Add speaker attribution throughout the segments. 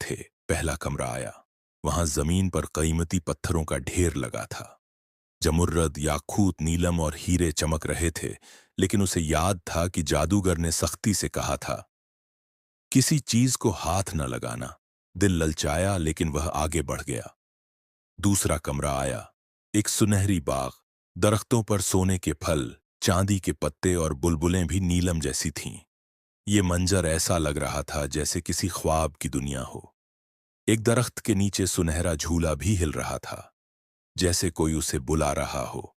Speaker 1: थे, पहला कमरा आया। वहां जमीन पर कीमती पत्थरों का ढेर लगा था। जमुर्रद, याकूत, नीलम और हीरे चमक रहे थे, लेकिन उसे याद था कि जादूगर ने सख्ती से कहा था, किसी चीज को हाथ न लगाना। दिल ललचाया, लेकिन वह आगे बढ़ गया। दूसरा कमरा आया। एक सुनहरी बाग, दरख्तों पर सोने के फल, चांदी के पत्ते और बुलबुलें भी नीलम जैसी थीं। ये मंजर ऐसा लग रहा था जैसे किसी ख्वाब की दुनिया हो। एक दरख्त के नीचे सुनहरा झूला भी हिल रहा था, जैसे कोई उसे बुला रहा हो।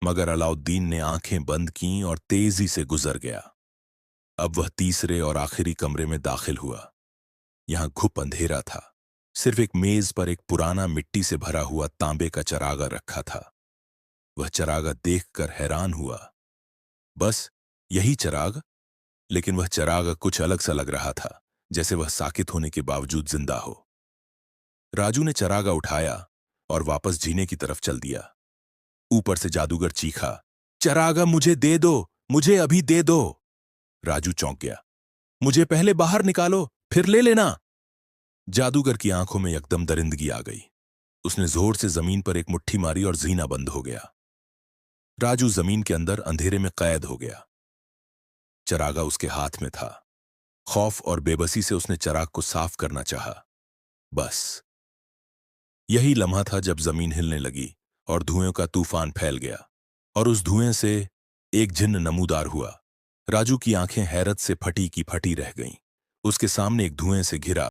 Speaker 1: मगर अलाउद्दीन ने आंखें बंद कीं और तेजी से गुजर गया। अब वह तीसरे और आखिरी कमरे में दाखिल हुआ। यहां घुप अंधेरा था। सिर्फ एक मेज पर एक पुराना मिट्टी से भरा हुआ तांबे का चरागा रखा था। वह चरागा देखकर हैरान हुआ। बस यही चराग, लेकिन वह चराग कुछ अलग सा लग रहा था, जैसे वह साकित होने के बावजूद जिंदा हो। राजू ने चरागा उठाया और वापस जीने की तरफ चल दिया। ऊपर से जादूगर चीखा, चरागा मुझे दे दो, मुझे अभी दे दो। राजू चौंक गया। मुझे पहले बाहर निकालो, फिर ले लेना। जादूगर की आंखों में एकदम दरिंदगी आ गई। उसने जोर से जमीन पर एक मुट्ठी मारी और जीना बंद हो गया। राजू जमीन के अंदर अंधेरे में कैद हो गया। चरागा उसके हाथ में था। खौफ और बेबसी से उसने चराग को साफ करना चाहा। बस यही लम्हा था जब जमीन हिलने लगी और धुएं का तूफान फैल गया, और उस धुएं से एक जिन्न नमूदार हुआ। राजू की आंखें हैरत से फटी की फटी रह गईं। उसके सामने एक धुएं से घिरा